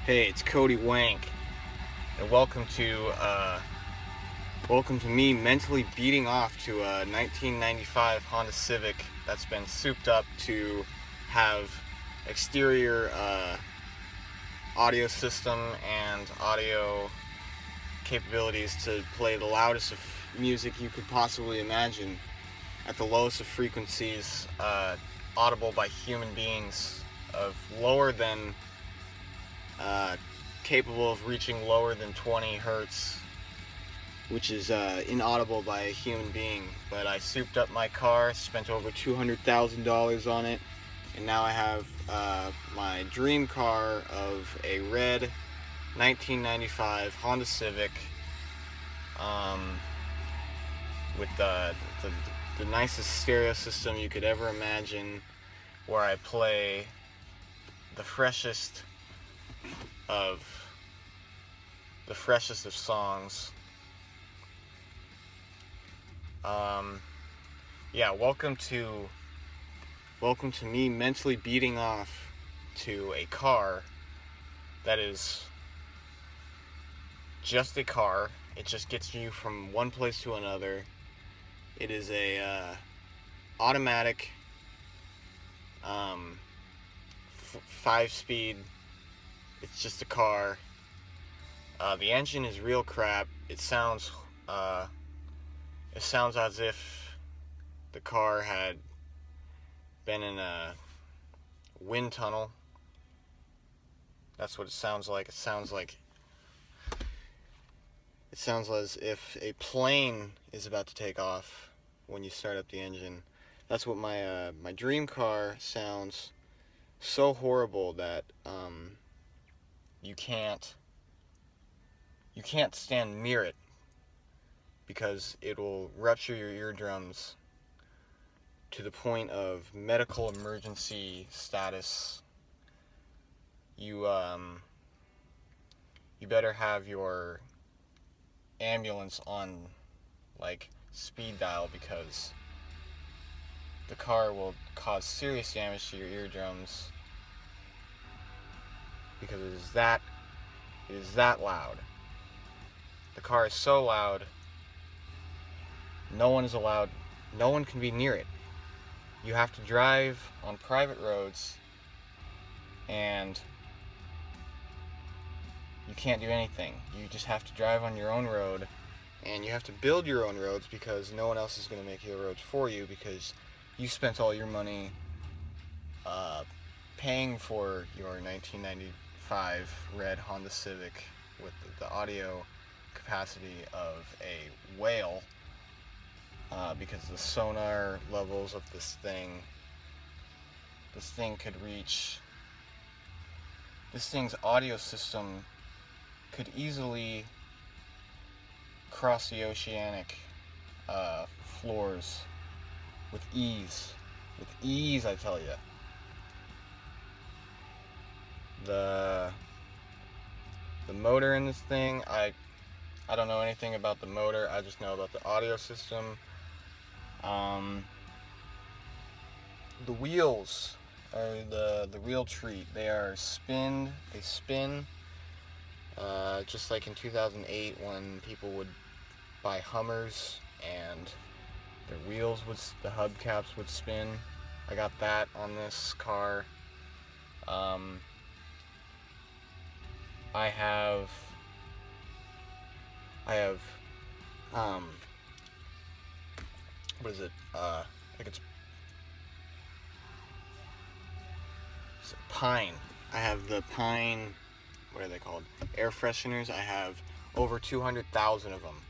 Hey, it's Cody Wank, and welcome to me mentally beating off to a 1995 Honda Civic that's been souped up to have exterior audio system and audio capabilities to play the loudest of music you could possibly imagine at the lowest of frequencies, audible by human beings, of lower than capable of reaching lower than 20 hertz, which is inaudible by a human being. But I souped up my car, spent over $200,000 on it, and now I have my dream car of a red 1995 Honda Civic with the nicest stereo system you could ever imagine, where I play the freshest of songs. Welcome to me mentally beating off to a car that is just a car. It just gets you from one place to another. It is a automatic 5-speed. It's just a car. The engine is real crap. It sounds as if the car had been in a wind tunnel. That's what it sounds like. It sounds as if a plane is about to take off when you start up the engine. That's what my dream car sounds so horrible that you can't stand near it, because it will rupture your eardrums to the point of medical emergency status. You better have your ambulance on like speed dial, because the car will cause serious damage to your eardrums, because it is that loud. The car is so loud, no one can be near it. You have to drive on private roads, and you can't do anything. You just have to drive on your own road, and you have to build your own roads, because no one else is going to make your roads for you, because you spent all your money paying for your 1995 red Honda Civic with the audio capacity of a whale, because the sonar levels of this thing's audio system could easily cross the oceanic floors with ease, I tell you. The motor in this thing, I don't know anything about the motor. I just know about the audio system. The wheels are the real treat. They spin just like in 2008 when people would buy Hummers and the hubcaps would spin. I got that on this car. I have what is it? I think it's Pine. I have the Pine, what are they called? Air fresheners. I have over 200,000 of them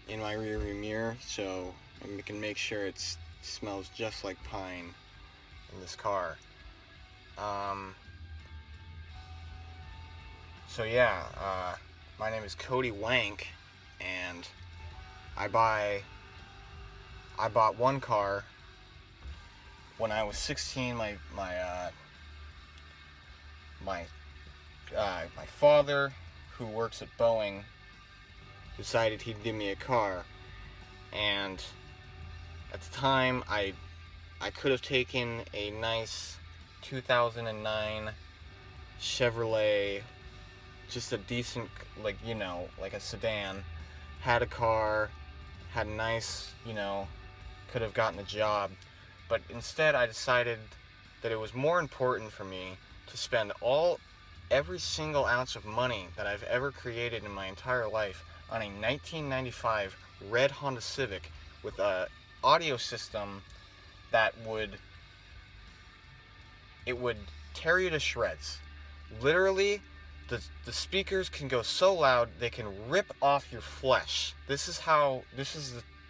in my rearview mirror, so I can make sure it smells just like pine in this car. My name is Cody Wank, and I bought one car when I was 16. My father, who works at Boeing, decided he'd give me a car, and at the time I could have taken a nice 2009 Chevrolet just a decent, like, like a sedan, had a car, had a nice, could have gotten a job. But instead I decided that it was more important for me to spend every single ounce of money that I've ever created in my entire life on a 1995 red Honda Civic with a audio system that would tear you to shreds. Literally, the speakers can go so loud they can rip off your flesh. This is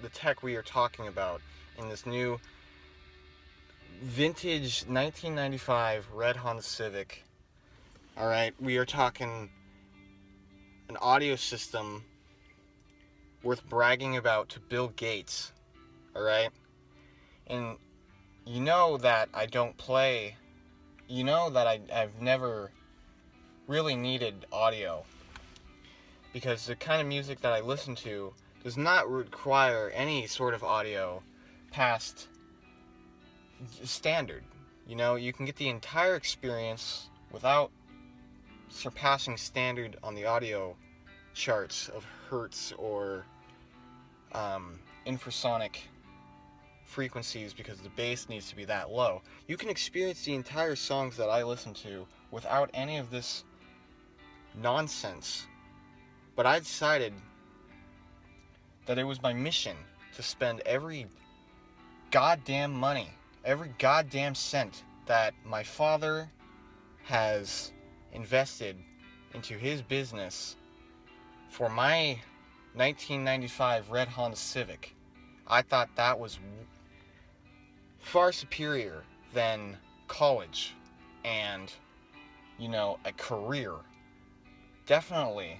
the tech we are talking about in this new vintage 1995 red Honda Civic. Alright, we are talking an audio system worth bragging about to Bill Gates. Alright? And you know that I don't play, that I've never really needed audio, because the kind of music that I listen to does not require any sort of audio past standard. You can get the entire experience without surpassing standard on the audio charts of hertz or infrasonic frequencies, because the bass needs to be that low. You can experience the entire songs that I listen to without any of this nonsense. But I decided that it was my mission to spend every goddamn money, every goddamn cent that my father has invested into his business for my 1995 red Honda Civic. I thought that was far superior than college and, a career. Definitely,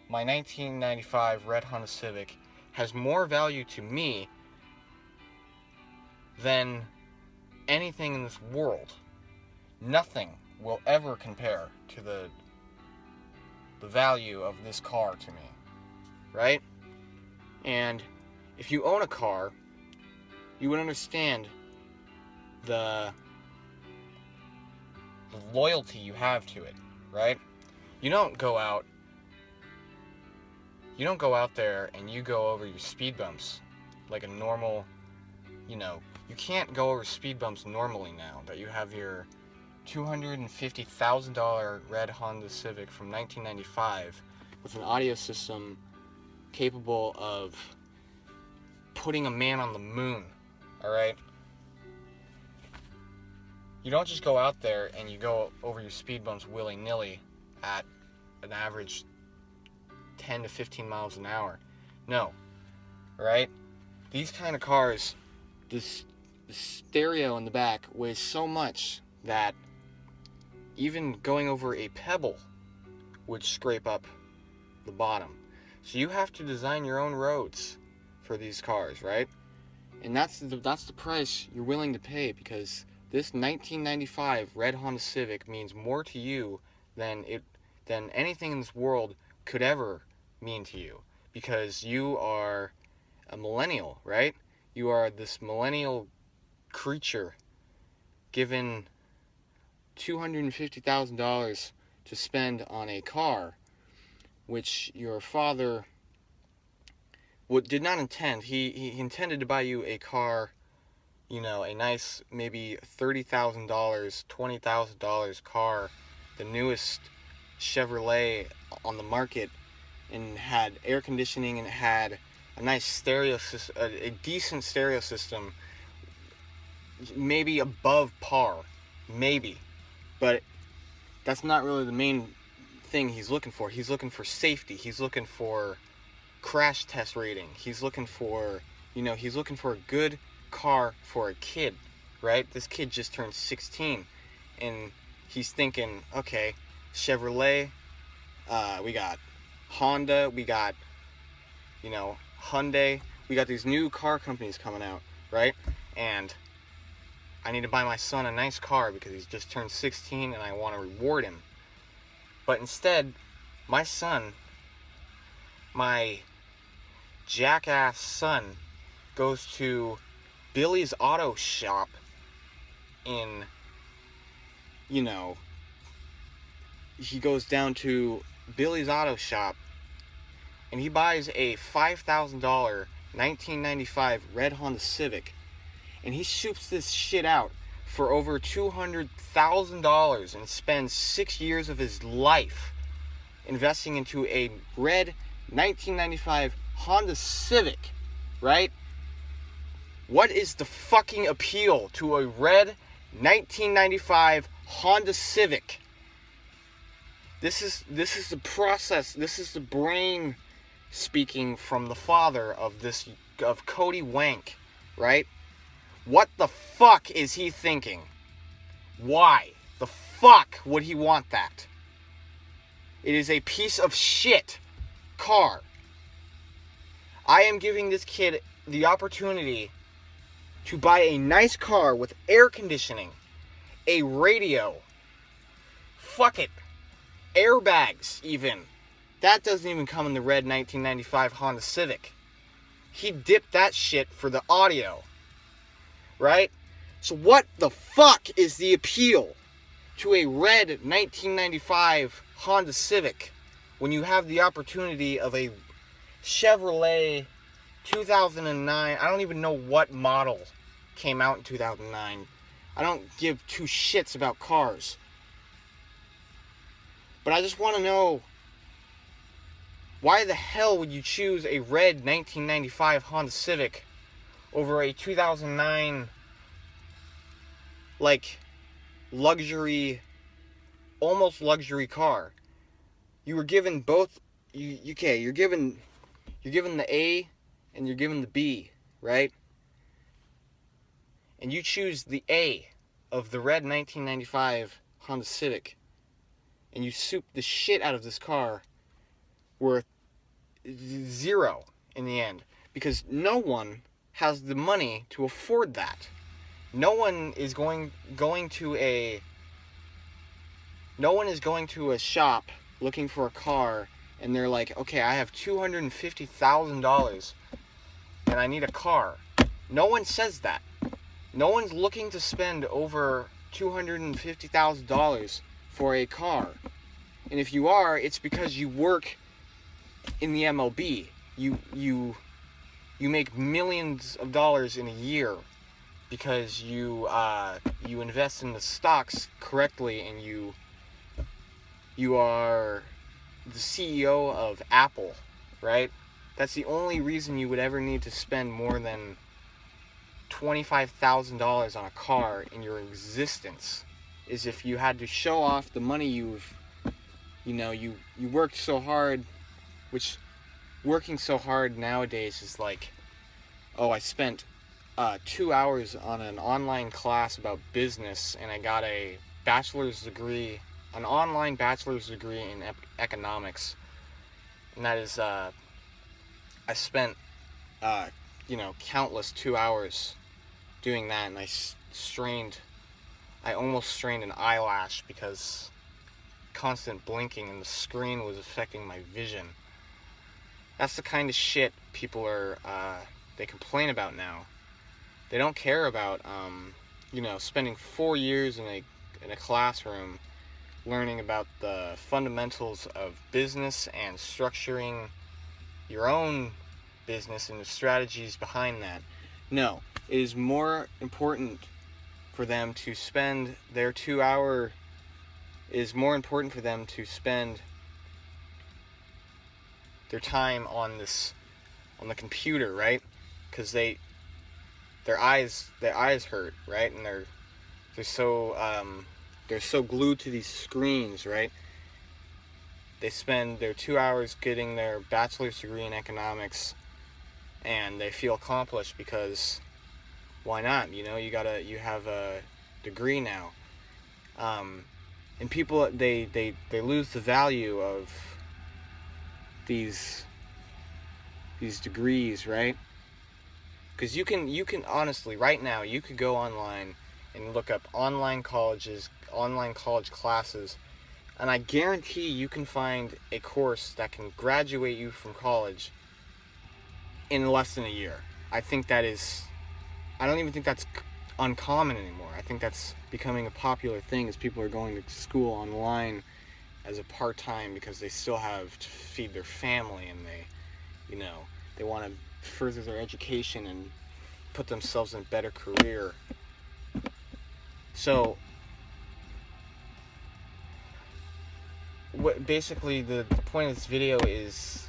my 1995 red Honda Civic has more value to me than anything in this world. Nothing will ever compare to the value of this car to me, right? And if you own a car, you would understand the loyalty you have to it, right? You don't go out there and you go over your speed bumps like a normal, you can't go over speed bumps normally now that you have your $250,000 red Honda Civic from 1995 with an audio system capable of putting a man on the moon, alright? You don't just go out there and you go over your speed bumps willy-nilly at an average 10 to 15 miles an hour. No, right? These kind of cars, the stereo in the back weighs so much that even going over a pebble would scrape up the bottom. So you have to design your own roads for these cars, right? And that's the price you're willing to pay, because this 1995 red Honda Civic means more to you than anything in this world could ever mean to you, because you are a millennial, right? You are this millennial creature given $250,000 to spend on a car which your father did not intend. He intended to buy you a car, a nice maybe $30,000, $20,000 car, the newest Chevrolet on the market, and had air conditioning and had a nice stereo system, a decent stereo system, maybe above par, maybe. But that's not really the main thing he's looking for. He's looking for safety. He's looking for crash test rating. He's looking for, he's looking for a good car for a kid, right? This kid just turned 16, and he's thinking, okay, Chevrolet, we got Honda, we got, Hyundai, we got these new car companies coming out, right? And I need to buy my son a nice car because he's just turned 16 and I want to reward him. But instead, my son, my jackass son, goes to Billy's auto shop in, he goes down to Billy's Auto Shop, and he buys a $5,000 1995 red Honda Civic, and he shoots this shit out for over $200,000 and spends 6 years of his life investing into a red 1995 Honda Civic, right? What is the fucking appeal to a red 1995 Honda Civic? This is the process. This is the brain speaking from the father of Cody Wank, right? What the fuck is he thinking? Why the fuck would he want that? It is a piece of shit car. I am giving this kid the opportunity to buy a nice car with air conditioning, a radio, fuck it, airbags even. That doesn't even come in the red 1995 Honda Civic. He dipped that shit for the audio, right? So what the fuck is the appeal to a red 1995 Honda Civic when you have the opportunity of a Chevrolet 2009? I don't even know what model came out in 2009. I don't give two shits about cars. But I just want to know, why the hell would you choose a red 1995 Honda Civic over a 2009 like luxury, almost luxury car? You were given both. You're given the A and you're given the B, right? And you choose the A of the red 1995 Honda Civic, and you soup the shit out of this car worth zero in the end, because no one has the money to afford that. No one is going to a shop looking for a car, and they're like, okay, I have $250,000 and I need a car. No one says that. No one's looking to spend over $250,000 for a car. And if you are, it's because you work in the MLB. You make millions of dollars in a year because you invest in the stocks correctly, and you are the CEO of Apple, right? That's the only reason you would ever need to spend more than $25,000 on a car in your existence, is if you had to show off the money you worked so hard, which working so hard nowadays is like, oh, I spent 2 hours on an online class about business, and I got an online bachelor's degree in economics, and that is, I spent, countless 2 hours doing that, and I almost strained an eyelash because constant blinking and the screen was affecting my vision. That's the kind of shit people they complain about now. They don't care about, spending 4 years in a classroom learning about the fundamentals of business and structuring your own business and the strategies behind that. No, it is more important for them to spend their 2 hour. It is more important for them to spend their time on the computer, right? Because their eyes hurt, right? And they're so glued to these screens, right? They spend their 2 hours getting their bachelor's degree in economics, and they feel accomplished because why not? You have a degree now. And people, they lose the value of these degrees, right? Because you can honestly, right now, you could go online and look up online college classes, and I guarantee you can find a course that can graduate you from college in less than a year. I don't even think that's uncommon anymore. I think that's becoming a popular thing as people are going to school online as a part-time because they still have to feed their family, and they want to further their education and put themselves in a better career. So basically the point of this video is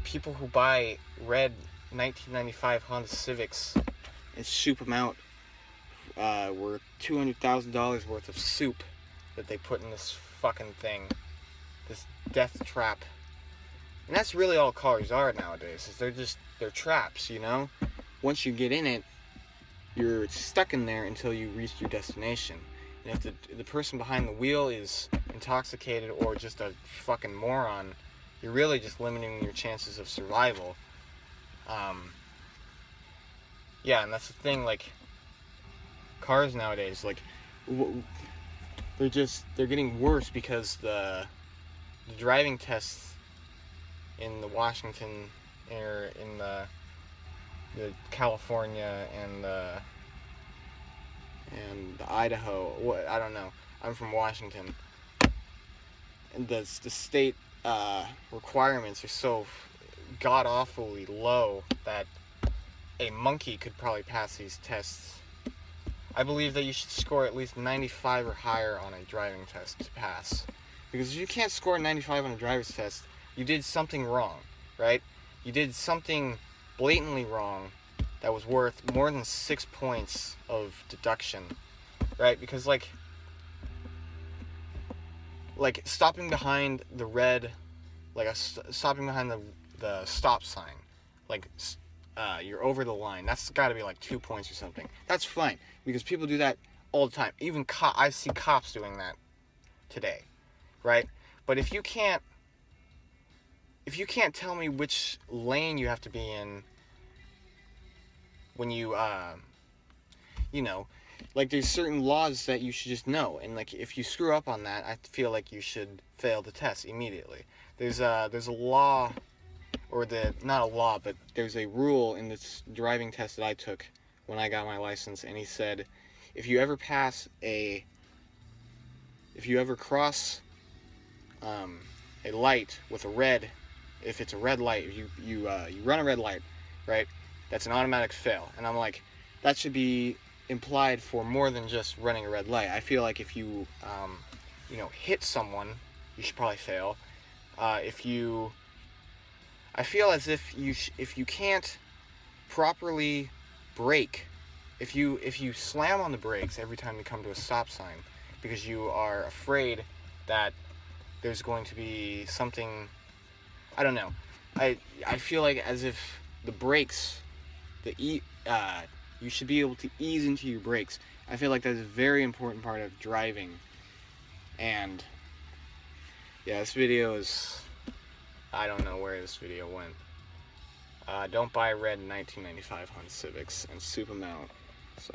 people who buy red 1995 Honda Civics and soup them out were $200,000 worth of soup that they put in this fucking thing, this death trap. And that's really all cars are nowadays, is they're traps, you know? Once you get in it, you're stuck in there until you reach your destination. And if the person behind the wheel is intoxicated or just a fucking moron, you're really just limiting your chances of survival. Yeah, and that's the thing, like, cars nowadays, like, they're getting worse because the driving tests in the Washington, or in the California and the Idaho, I don't know, I'm from Washington, and the state requirements are so god-awfully low that a monkey could probably pass these tests. I believe that you should score at least 95 or higher on a driving test to pass. Because if you can't score 95 on a driver's test, you did something wrong, right? You did something blatantly wrong that was worth more than 6 points of deduction, right? Because like stopping behind the red, stopping behind the stop sign, like you're over the line, that's got to be like 2 points or something. That's fine, because people do that all the time. Even I see cops doing that today, right? But if you can't tell me which lane you have to be in when you like, there's certain laws that you should just know, and like if you screw up on that, I feel like you should fail the test immediately. There's a law, or not a law, but there's a rule in this driving test that I took when I got my license, and he said, if you ever cross a light with a red, if it's a red light, you run a red light, right? That's an automatic fail. And I'm like, that should be implied for more than just running a red light. I feel like if you hit someone, you should probably fail. I feel as if you can't properly brake, if you slam on the brakes every time you come to a stop sign because you are afraid that there's going to be something, I don't know. I feel like as if the brakes, you should be able to ease into your brakes. I feel like that's a very important part of driving. And yeah, this video is, I don't know where this video went. Don't buy red 1995 Honda Civics and soup them out. So.